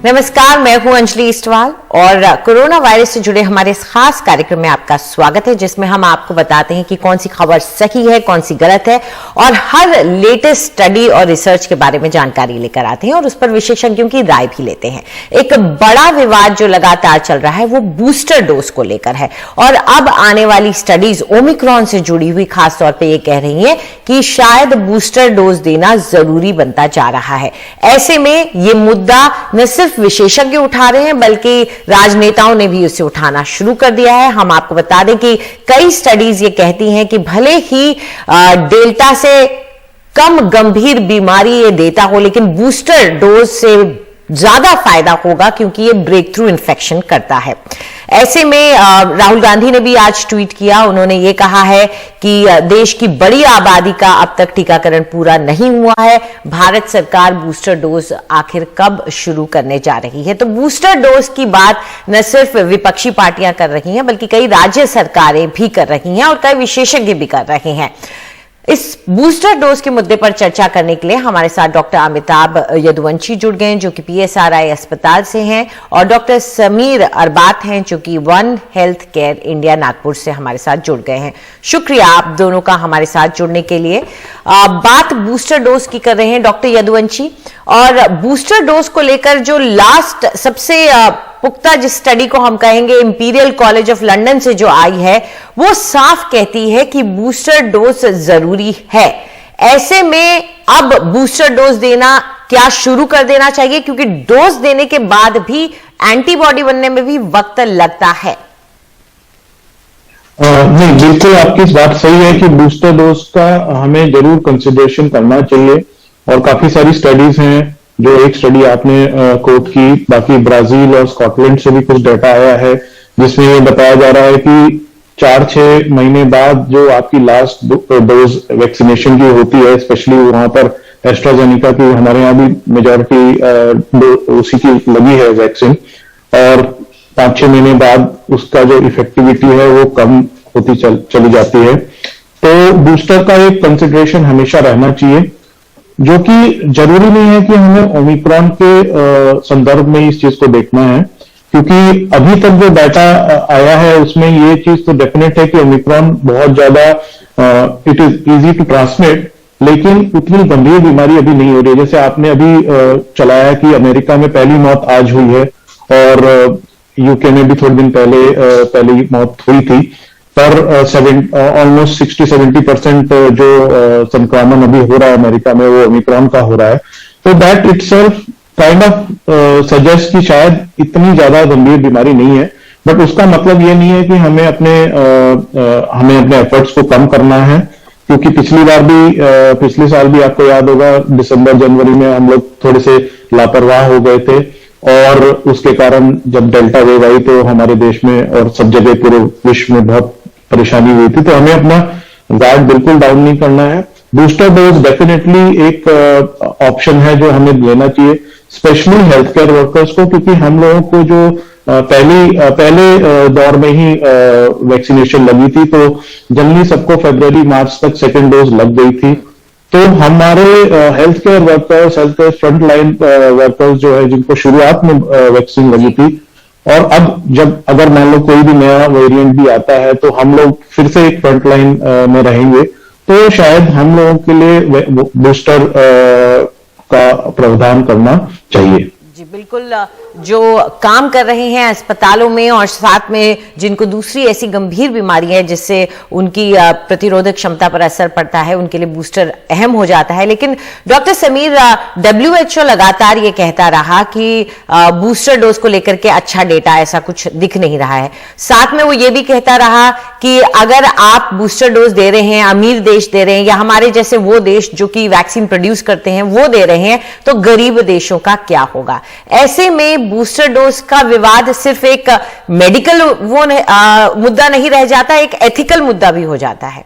नमस्कार, मैं हूं अंजलि इस्टवाल और कोरोना वायरस से जुड़े हमारे इस खास कार्यक्रम में आपका स्वागत है, जिसमें हम आपको बताते हैं कि कौन सी खबर सही है, कौन सी गलत है और हर लेटेस्ट स्टडी और रिसर्च के बारे में जानकारी लेकर आते हैं और उस पर विशेषज्ञों की राय भी लेते हैं। एक बड़ा विवाद जो लगातार चल रहा है वो बूस्टर डोज को लेकर है और अब आने वाली स्टडीज ओमिक्रॉन से जुड़ी हुई खासतौर पर यह कह रही है कि शायद बूस्टर डोज देना जरूरी बनता जा रहा है। ऐसे में ये मुद्दा न सिर्फ विशेषज्ञ उठा रहे हैं बल्कि राजनेताओं ने भी उसे उठाना शुरू कर दिया है। हम आपको बता दें कि कई स्टडीज ये कहती हैं कि भले ही डेल्टा से कम गंभीर बीमारी ये देता हो, लेकिन बूस्टर डोज से ज्यादा फायदा होगा क्योंकि ये ब्रेक थ्रू इन्फेक्शन करता है। ऐसे में राहुल गांधी ने भी आज ट्वीट किया। उन्होंने ये कहा है कि देश की बड़ी आबादी का अब तक टीकाकरण पूरा नहीं हुआ है। भारत सरकार बूस्टर डोज आखिर कब शुरू करने जा रही है? तो बूस्टर डोज की बात न सिर्फ विपक्षी पार्टियां कर रही हैं बल्कि कई राज्य सरकारें भी कर रही हैं और कई विशेषज्ञ भी कर रहे हैं। इस बूस्टर डोज के मुद्दे पर चर्चा करने के लिए हमारे साथ डॉक्टर अमिताभ यदुवंशी जुड़ गए हैं, जो कि PSRI अस्पताल से हैं, और डॉक्टर समीर अरबात हैं, जो कि one health care India Nagpur से हमारे साथ जुड़ गए हैं। शुक्रिया आप दोनों का हमारे साथ जुड़ने के लिए। बात बूस्टर डोज की कर रहे हैं डॉक्टर यदुवंशी, और बूस्टर डोज को लेकर जो लास्ट सबसे पुख्ता जिस स्टडी को हम कहेंगे इंपीरियल कॉलेज ऑफ लंदन से जो आई है, वो साफ कहती है कि बूस्टर डोज जरूरी है। ऐसे में अब बूस्टर डोज देना क्या शुरू कर देना चाहिए, क्योंकि डोज देने के बाद भी एंटीबॉडी बनने में भी वक्त लगता है। नहीं, बिल्कुल आपकी इस बात सही है कि बूस्टर डोज का हमें जरूर कंसिडरेशन करना चाहिए और काफी सारी स्टडीज हैं। जो एक स्टडी आपने कोट की, बाकी ब्राजील और स्कॉटलैंड से भी कुछ डाटा आया है जिसमें ये बताया जा रहा है कि 4-6 महीने बाद जो आपकी लास्ट डोज वैक्सीनेशन की होती है, स्पेशली वहां पर एस्ट्राजेनिका की, हमारे यहाँ भी मेजॉरिटी उसी की लगी है वैक्सीन, और 5-6 महीने बाद उसका जो इफेक्टिविटी है वो कम होती चली जाती है। तो बूस्टर का एक कंसिडरेशन हमेशा रहना चाहिए, जो कि जरूरी नहीं है कि हमें ओमिक्रॉन के संदर्भ में इस चीज को देखना है, क्योंकि अभी तक जो डाटा आया है उसमें ये चीज तो डेफिनेट है कि ओमिक्रॉन बहुत ज्यादा it is easy to transmit, लेकिन उतनी गंभीर बीमारी अभी नहीं हो रही है। जैसे आपने अभी चलाया कि अमेरिका में पहली मौत आज हुई है और यूके में भी थोड़े दिन पहले पहली मौत हुई थी, पर ऑलमोस्ट 60-70% जो संक्रमण अभी हो रहा है अमेरिका में वो ओमिक्रॉन का हो रहा है। तो that itself kind of suggest कि शायद इतनी ज्यादा गंभीर बीमारी नहीं है, बट उसका मतलब ये नहीं है कि हमें अपने एफर्ट्स को कम करना है, क्योंकि पिछली साल भी आपको याद होगा दिसंबर जनवरी में हम लोग थोड़े से लापरवाह हो गए थे और उसके कारण जब डेल्टा वेव आई तो हमारे देश में और सब जगह पूरे विश्व में बहुत परेशानी हुई थी। तो हमें अपना गार्ड बिल्कुल डाउन नहीं करना है। बूस्टर डोज डेफिनेटली एक ऑप्शन है जो हमें लेना चाहिए, स्पेशली हेल्थ केयर वर्कर्स को, क्योंकि हम लोगों को जो पहले दौर में ही वैक्सीनेशन लगी थी तो जनरली सबको फरवरी-मार्च तक सेकेंड डोज लग गई थी। तो हमारे health care workers, health care front line workers जो है, जिनको शुरुआत में वैक्सीन लगी थी, और अब अगर मान लो कोई भी नया वेरिएंट भी आता है तो हम लोग फिर से एक फ्रंट लाइन में रहेंगे, तो शायद हम लोगों के लिए बूस्टर का प्रावधान करना चाहिए। जी बिल्कुल, जो काम कर रहे हैं अस्पतालों में और साथ में जिनको दूसरी ऐसी गंभीर बीमारी है जिससे उनकी प्रतिरोधक क्षमता पर असर पड़ता है, उनके लिए बूस्टर अहम हो जाता है। लेकिन डॉक्टर समीर, WHO लगातार ये कहता रहा कि बूस्टर डोज को लेकर के अच्छा डेटा ऐसा कुछ दिख नहीं रहा है। साथ में वो ये भी कहता रहा कि अगर आप बूस्टर डोज दे रहे हैं, अमीर देश दे रहे हैं या हमारे जैसे वो देश जो कि वैक्सीन प्रोड्यूस करते हैं वो दे रहे हैं, तो गरीब देशों का क्या होगा? ऐसे में बूस्टर डोज का विवाद सिर्फ एक मेडिकल मुद्दा नहीं रह जाता, एक एथिकल मुद्दा भी हो जाता है।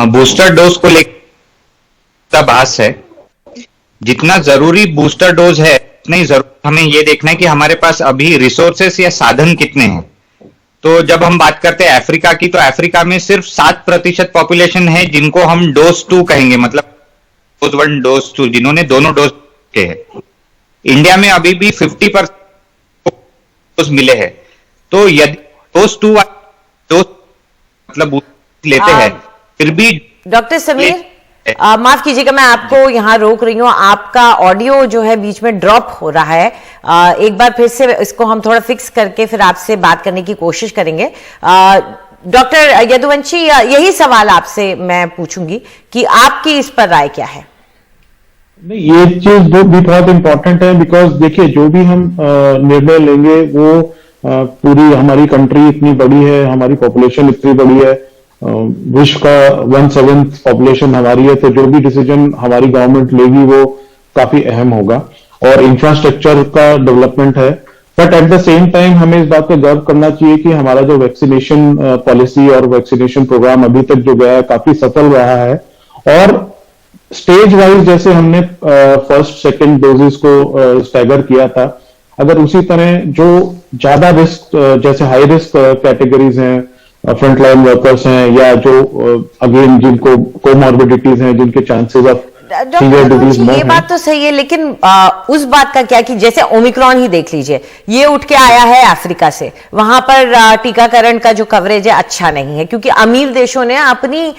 बूस्टर डोज को लेकर बहस है। जितना जरूरी बूस्टर डोज है उतना ही हमें यह देखना है कि हमारे पास अभी रिसोर्सेस या साधन कितने हैं। तो जब हम बात करते हैं अफ्रीका की, तो अफ्रीका में सिर्फ 7% पॉपुलेशन है जिनको हम डोज 2 कहेंगे, मतलब डोज 1 डोज 2, जिन्होंने दोनों डोज के हैं। इंडिया में अभी भी 50% मिले हैं। तो यदि दोस्त टू मतलब लेते हैं फिर भी। डॉक्टर समीर, माफ कीजिएगा, मैं आपको यहाँ रोक रही हूँ, आपका ऑडियो जो है बीच में ड्रॉप हो रहा है। एक बार फिर से इसको हम थोड़ा फिक्स करके फिर आपसे बात करने की कोशिश करेंगे। डॉक्टर यदुवंशी, यही सवाल आपसे मैं पूछूंगी कि आपकी इस पर राय क्या है? नहीं, ये चीज भी बहुत इंपॉर्टेंट है, बिकॉज देखिए जो भी हम निर्णय लेंगे वो पूरी हमारी कंट्री इतनी बड़ी है, हमारी पॉपुलेशन इतनी बड़ी है, विश्व का 1/7 पॉपुलेशन हमारी है, तो जो भी डिसीजन हमारी गवर्नमेंट लेगी वो काफी अहम होगा। और इंफ्रास्ट्रक्चर का डेवलपमेंट है, but at the same time हमें इस बात का गर्व करना चाहिए कि हमारा जो वैक्सीनेशन पॉलिसी और वैक्सीनेशन प्रोग्राम अभी तक जो गया है काफी सफल रहा है। और स्टेज वाइज जैसे हमने फर्स्ट सेकंड डोजेस को स्टैगर किया था, अगर उसी तरह जो ज्यादा रिस्क जैसे हाई रिस्क कैटेगरीज हैं, फ्रंटलाइन वर्कर्स हैं, या जो अगेन जिनको कोमॉर्बिडिटीज हैं, जिनके चांसेस ऑफ सीवियर डिजीज में ये बात तो सही है, लेकिन उस बात का क्या कि जैसे ओमिक्रॉन ही देख लीजिए, ये उठ के आया है अफ्रीका से, वहां पर टीकाकरण का जो कवरेज है अच्छा नहीं है, क्योंकि अमीर देशों ने अपनी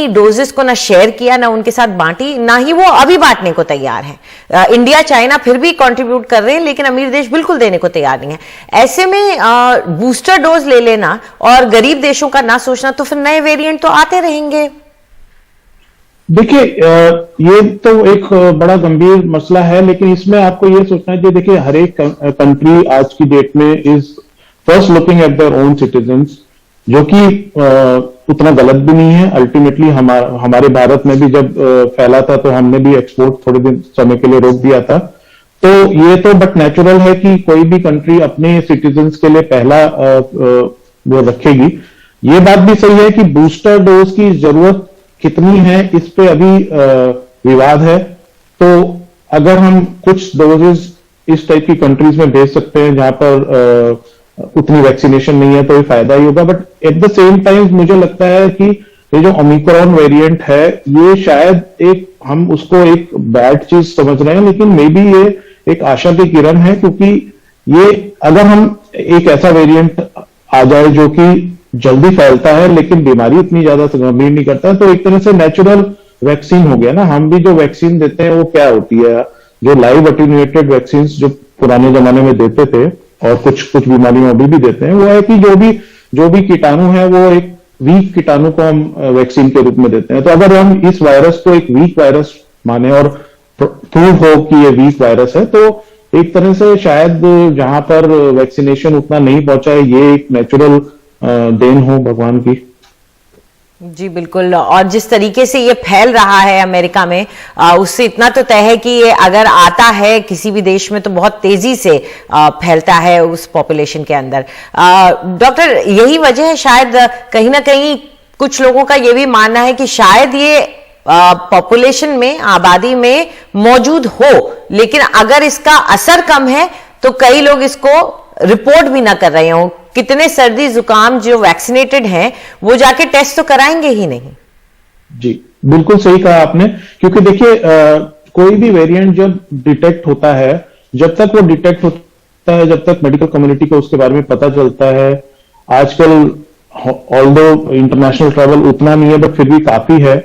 डोजेस को ना शेयर किया, ना उनके साथ बांटी, ना ही वो अभी बांटने को तैयार है। इंडिया चाइना फिर भी कंट्रीब्यूट कर रहे हैं, लेकिन अमीर देश बिल्कुल देने को तैयार नहीं है। ऐसे में बूस्टर डोज ले लेना और गरीब देशों का ना सोचना, तो फिर नए वेरिएंट तो आते रहेंगे। देखिए ये तो एक बड़ा गंभीर मसला है, लेकिन इसमें आपको ये सोचना चाहिए, देखिए हर एक कंट्री आज की डेट में is first looking at their own citizens, जो कि उतना गलत भी नहीं है। अल्टीमेटली हमारे भारत में भी जब फैला था तो हमने भी एक्सपोर्ट थोड़े दिन समय के लिए रोक दिया था। तो ये तो बट नेचुरल है कि कोई भी कंट्री अपने सिटीजन्स के लिए पहला वो रखेगी। ये बात भी सही है कि बूस्टर डोज की जरूरत कितनी है इस पे अभी विवाद है। तो अगर हम कुछ डोजेज इस टाइप की कंट्रीज में भेज सकते हैं जहां पर उतनी वैक्सीनेशन नहीं है, तो ये फायदा ही होगा। But at the same time मुझे लगता है कि ये जो ओमिक्रॉन वेरिएंट है, ये शायद हम उसको एक बैड चीज समझ रहे हैं, लेकिन मे बी ये एक आशा की किरण है, क्योंकि ये अगर हम एक ऐसा वेरिएंट आ जाए जो कि जल्दी फैलता है लेकिन बीमारी इतनी ज्यादा गंभीर नहीं करता है, तो एक तरह से नेचुरल वैक्सीन हो गया ना। हम भी जो वैक्सीन देते हैं वो क्या होती है, जो लाइव अटेन्यूएटेड वैक्सीन जो पुराने जमाने में देते थे और कुछ बीमारियों अभी भी देते हैं, वो है कि जो भी कीटाणु है वो एक वीक कीटाणु को हम वैक्सीन के रूप में देते हैं। तो अगर हम इस वायरस को एक वीक वायरस माने और प्रूव हो कि ये वीक वायरस है, तो एक तरह से शायद जहां पर वैक्सीनेशन उतना नहीं पहुंचा है, ये एक नेचुरल देन हो भगवान की। जी बिल्कुल। और जिस तरीके से ये फैल रहा है अमेरिका में, उससे इतना तो तय है कि ये अगर आता है किसी भी देश में तो बहुत तेजी से फैलता है उस पॉपुलेशन के अंदर। डॉक्टर, यही वजह है शायद कहीं ना कहीं कुछ लोगों का ये भी मानना है कि शायद ये पॉपुलेशन में, आबादी में मौजूद हो, लेकिन अगर इसका असर कम है तो कई लोग इसको रिपोर्ट भी ना कर रहे हो। कितने सर्दी जुकाम जो वैक्सीनेटेड हैं वो जाके टेस्ट तो कराएंगे ही नहीं। जी बिल्कुल सही कहा आपने, क्योंकि देखिए कोई भी वेरिएंट जब डिटेक्ट होता है, जब तक वो डिटेक्ट होता है, जब तक मेडिकल कम्युनिटी को उसके बारे में पता चलता है, आजकल ऑल्दो इंटरनेशनल ट्रैवल उतना नहीं है बट फिर भी काफी है,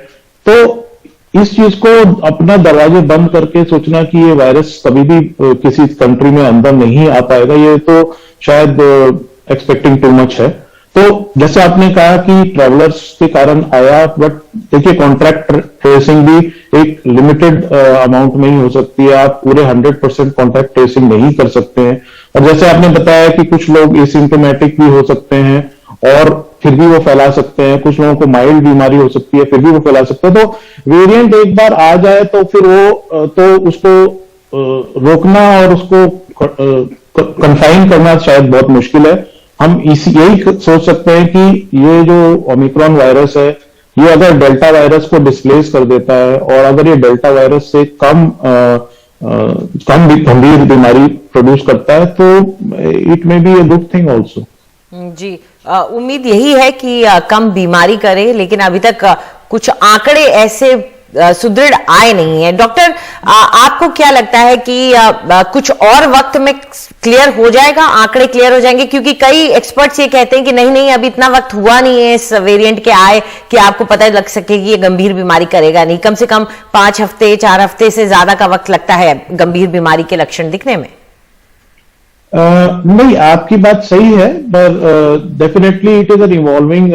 तो इस चीज को अपना दरवाजे बंद करके सोचना कि ये वायरस कभी भी किसी कंट्री में अंदर नहीं आ पाएगा, ये तो शायद एक्सपेक्टिंग टू मच है। तो जैसे आपने कहा कि ट्रैवलर्स के कारण आया, बट देखिए कॉन्ट्रैक्ट ट्रेसिंग भी एक लिमिटेड अमाउंट में ही हो सकती है, आप पूरे 100% कॉन्ट्रैक्ट ट्रेसिंग नहीं कर सकते हैं। और जैसे आपने बताया कि कुछ लोग एसिम्प्टोमेटिक भी हो सकते हैं और फिर भी वो फैला सकते हैं, कुछ लोगों को माइल्ड बीमारी हो सकती है फिर भी वो फैला सकते हैं। तो वेरिएंट एक बार आ जाए तो फिर वो तो उसको रोकना और उसको कन्फाइन करना शायद बहुत मुश्किल है। हम यही सोच सकते हैं कि ये जो ओमिक्रॉन वायरस है, ये अगर डेल्टा वायरस को डिस्प्लेस कर देता है और अगर ये डेल्टा वायरस से कम गंभीर बीमारी प्रोड्यूस करता है, तो it may be a good thing also. जी उम्मीद यही है कि कम बीमारी करे, लेकिन अभी तक कुछ आंकड़े ऐसे सुदृढ़ आए नहीं है। डॉक्टर, आपको क्या लगता है कि कुछ और वक्त में क्लियर हो जाएगा, आंकड़े क्लियर हो जाएंगे? क्योंकि कई एक्सपर्ट्स ये कहते हैं कि नहीं नहीं, अभी इतना वक्त हुआ नहीं है इस वेरिएंट के आए कि आपको पता लग सके कि ये गंभीर बीमारी करेगा नहीं। कम से कम 5 हफ्ते 4 हफ्ते से ज्यादा का वक्त लगता है गंभीर बीमारी के लक्षण दिखने में। नहीं, आपकी बात सही है, पर definitely it is an evolving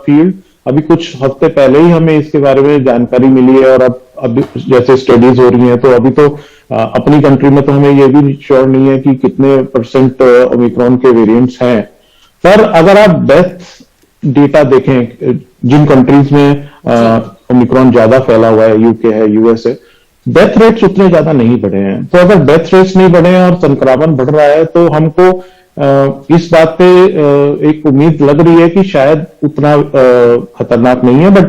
field. अभी कुछ हफ्ते पहले ही हमें इसके बारे में जानकारी मिली है, और अब जैसे स्टडीज हो रही हैं, तो अभी तो अपनी कंट्री में तो हमें ये भी श्योर नहीं है कि कितने परसेंट ओमिक्रॉन के वेरिएंट्स हैं। पर अगर आप डेथ डेटा देखें, जिन कंट्रीज में ओमिक्रॉन ज्यादा फैला हुआ है, यूके है, यूएस है, डेथ रेट्स उतने ज्यादा नहीं बढ़े हैं। तो अगर डेथ रेट्स नहीं बढ़े हैं और संक्रमण बढ़ रहा है, तो हमको इस बात पे एक उम्मीद लग रही है कि शायद उतना खतरनाक नहीं है। बट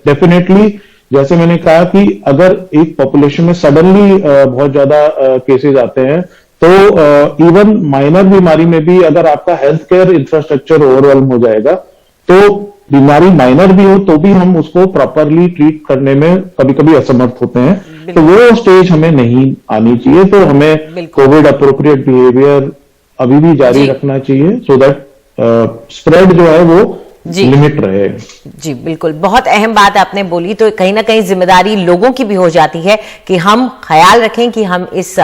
डेफिनेटली, जैसे मैंने कहा कि अगर एक पॉपुलेशन में सडनली बहुत ज्यादा केसेस आते हैं, तो इवन माइनर बीमारी में भी अगर आपका हेल्थ केयर इंफ्रास्ट्रक्चर ओवरवेल्म हो जाएगा, तो बीमारी माइनर भी हो तो भी हम उसको प्रॉपरली ट्रीट करने में कभी कभी असमर्थ होते हैं। तो वो स्टेज हमें नहीं आनी चाहिए। तो हमें कोविड अप्रोप्रिएट बिहेवियर अभी भी जारी रखना चाहिए, सो दैट स्प्रेड जो है वो लिमिट रहे। जी बिल्कुल, बहुत अहम बात आपने बोली। तो कहीं ना कहीं जिम्मेदारी लोगों की भी हो जाती है कि हम ख्याल रखें कि हम इस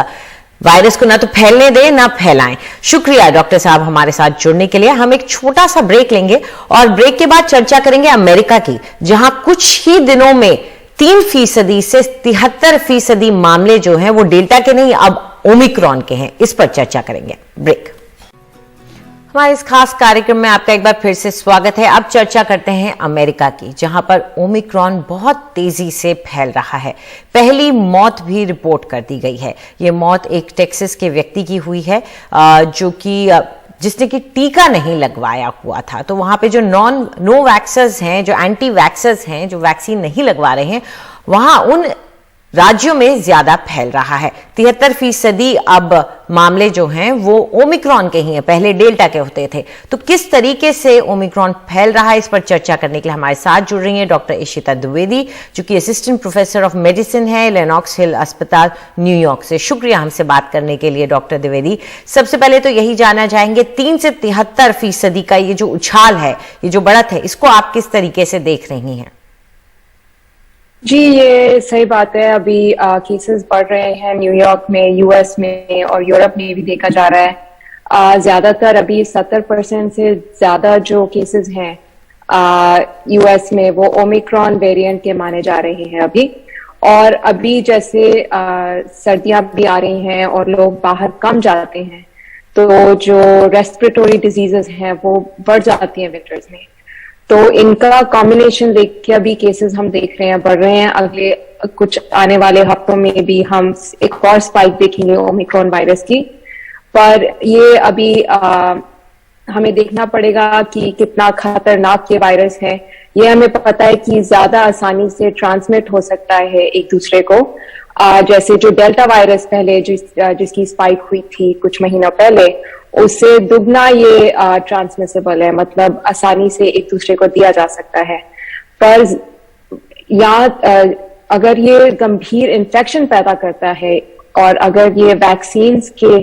वायरस को ना तो फैलने दें ना फैलाएं। शुक्रिया डॉक्टर साहब हमारे साथ जुड़ने के लिए। हम एक छोटा सा ब्रेक लेंगे और ब्रेक के बाद चर्चा करेंगे अमेरिका की, जहां कुछ ही दिनों में 3% से 73% मामले जो हैं वो डेल्टा के नहीं अब ओमिक्रॉन के हैं। इस पर चर्चा करेंगे। ब्रेक। हमारे इस खास कार्यक्रम में आपका एक बार फिर से स्वागत है। अब चर्चा करते हैं अमेरिका की, जहां पर ओमिक्रॉन बहुत तेजी से फैल रहा है। पहली मौत भी रिपोर्ट कर दी गई है। ये मौत एक टेक्सास के व्यक्ति की हुई है, जो कि जिसने कि टीका नहीं लगवाया हुआ था। तो वहां पे जो नो वैक्सर्स हैं, जो एंटी वैक्सर्स हैं, जो वैक्सीन नहीं लगवा रहे हैं, वहां उन राज्यों में ज्यादा फैल रहा है। 73% अब मामले जो हैं वो ओमिक्रॉन के ही हैं, पहले डेल्टा के होते थे। तो किस तरीके से ओमिक्रॉन फैल रहा है, इस पर चर्चा करने के लिए हमारे साथ जुड़ रही हैं डॉक्टर इशिता द्विवेदी, जो कि असिस्टेंट प्रोफेसर ऑफ मेडिसिन है लेनॉक्स हिल अस्पताल न्यूयॉर्क से। शुक्रिया हमसे बात करने के लिए डॉक्टर द्विवेदी। सबसे पहले तो यही जानना चाहेंगे, 3 से 73% का ये जो उछाल है, ये जो बढ़त है, इसको आप किस तरीके से देख रही हैं? जी, ये सही बात है। अभी केसेस बढ़ रहे हैं न्यूयॉर्क में, यूएस में और यूरोप में भी देखा जा रहा है। ज्यादातर अभी 70% से ज्यादा जो केसेस हैं यूएस में, वो ओमिक्रॉन वेरिएंट के माने जा रहे हैं अभी। और अभी जैसे सर्दियां भी आ रही हैं और लोग बाहर कम जाते हैं, तो जो रेस्पिरेटरी डिजीजेस हैं वो बढ़ जाती हैं विंटर्स में। तो इनका कॉम्बिनेशन देख के अभी केसेस हम देख रहे हैं बढ़ रहे हैं। अगले कुछ आने वाले हफ्तों में भी हम एक और स्पाइक देखेंगे ओमिक्रॉन वायरस की। पर ये अभी हमें देखना पड़ेगा कि कितना खतरनाक ये वायरस है। ये हमें पता है कि ज्यादा आसानी से ट्रांसमिट हो सकता है एक दूसरे को। जैसे जो डेल्टा वायरस पहले जिसकी स्पाइक हुई थी कुछ महीनों पहले, उससे दुगना ये ट्रांसमिसेबल है, मतलब आसानी से एक दूसरे को दिया जा सकता है। पर अगर ये गंभीर इन्फेक्शन पैदा करता है और अगर ये वैक्सीन्स के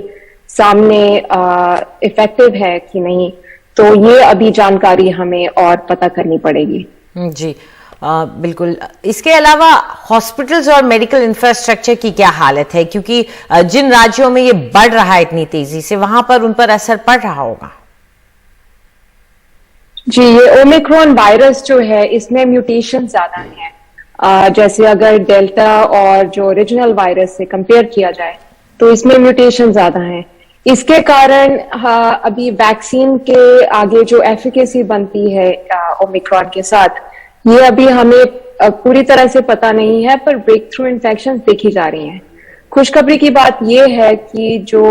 सामने इफेक्टिव है कि नहीं, तो ये अभी जानकारी हमें और पता करनी पड़ेगी। जी बिल्कुल। इसके अलावा हॉस्पिटल्स और मेडिकल इंफ्रास्ट्रक्चर की क्या हालत है? क्योंकि जिन राज्यों में ये बढ़ रहा है इतनी तेजी से, वहां पर उन पर असर पड़ रहा होगा। जी, ये ओमिक्रॉन वायरस जो है इसमें म्यूटेशन ज्यादा है। जैसे अगर डेल्टा और जो ओरिजिनल वायरस से कंपेयर किया जाए तो इसमें म्यूटेशन ज्यादा है। इसके कारण अभी वैक्सीन के आगे जो एफिकेसी बनती है ओमिक्रॉन के साथ, ये अभी हमें पूरी तरह से पता नहीं है, पर ब्रेक थ्रू इन्फेक्शन देखी जा रही हैं। खुशखबरी की बात यह है कि जो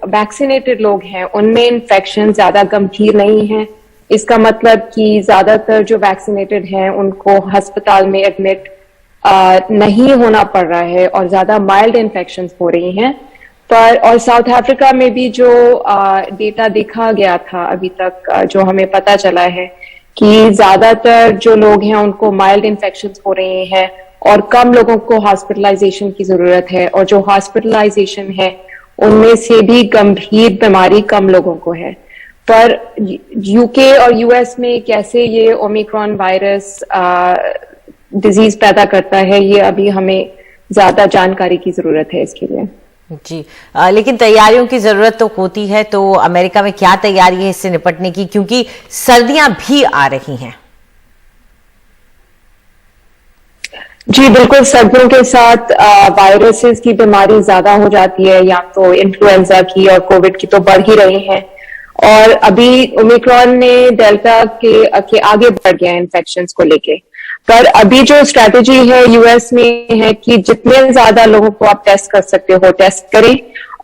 वैक्सीनेटेड लोग हैं उनमें इन्फेक्शन ज्यादा गंभीर नहीं है। इसका मतलब कि ज्यादातर जो वैक्सीनेटेड हैं उनको अस्पताल में एडमिट नहीं होना पड़ रहा है और ज्यादा माइल्ड इन्फेक्शन हो रही हैं। पर और साउथ अफ्रीका में भी जो डेटा देखा गया था अभी तक, जो हमें पता चला है कि ज्यादातर जो लोग हैं उनको माइल्ड इन्फेक्शन हो रहे हैं और कम लोगों को हॉस्पिटलाइजेशन की जरूरत है, और जो हॉस्पिटलाइजेशन है उनमें से भी गंभीर बीमारी कम लोगों को है। पर यूके और यूएस में कैसे ये ओमिक्रॉन वायरस डिजीज पैदा करता है, ये अभी हमें ज्यादा जानकारी की जरूरत है इसके लिए। जी, लेकिन तैयारियों की जरूरत तो होती है, तो अमेरिका में क्या तैयारी है इससे निपटने की, क्योंकि सर्दियां भी आ रही हैं? जी बिल्कुल, सर्दियों के साथ वायरसेस की बीमारी ज्यादा हो जाती है, या तो इन्फ्लुएंजा की और कोविड की तो बढ़ ही रही हैं, और अभी ओमिक्रॉन ने डेल्टा के आगे बढ़ गया इन्फेक्शंस को लेके। पर अभी जो स्ट्रैटेजी है यूएस में है कि जितने ज्यादा लोगों को आप टेस्ट कर सकते हो टेस्ट करें,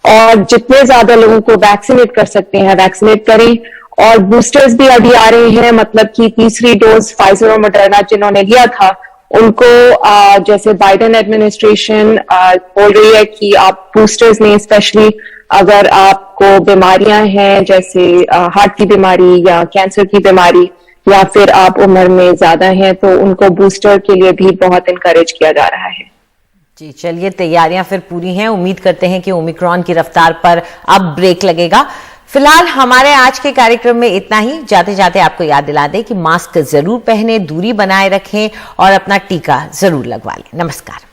और जितने ज्यादा लोगों को वैक्सीनेट कर सकते हैं वैक्सीनेट करें, और बूस्टर्स भी अभी आ रहे हैं, मतलब कि तीसरी डोज फाइजर और मॉडर्ना जिन्होंने लिया था उनको जैसे बाइडेन एडमिनिस्ट्रेशन बोल रही है कि आप बूस्टर्स लें, स्पेशली अगर आपको बीमारियां हैं जैसे हार्ट की बीमारी या कैंसर की बीमारी, या फिर आप उम्र में ज्यादा हैं, तो उनको बूस्टर के लिए भी बहुत इनकरेज किया जा रहा है। जी चलिए, तैयारियां फिर पूरी हैं। उम्मीद करते हैं कि ओमिक्रॉन की रफ्तार पर अब ब्रेक लगेगा। फिलहाल हमारे आज के कार्यक्रम में इतना ही। जाते जाते आपको याद दिला दें कि मास्क जरूर पहने, दूरी बनाए रखें और अपना टीका जरूर लगवा लें। नमस्कार।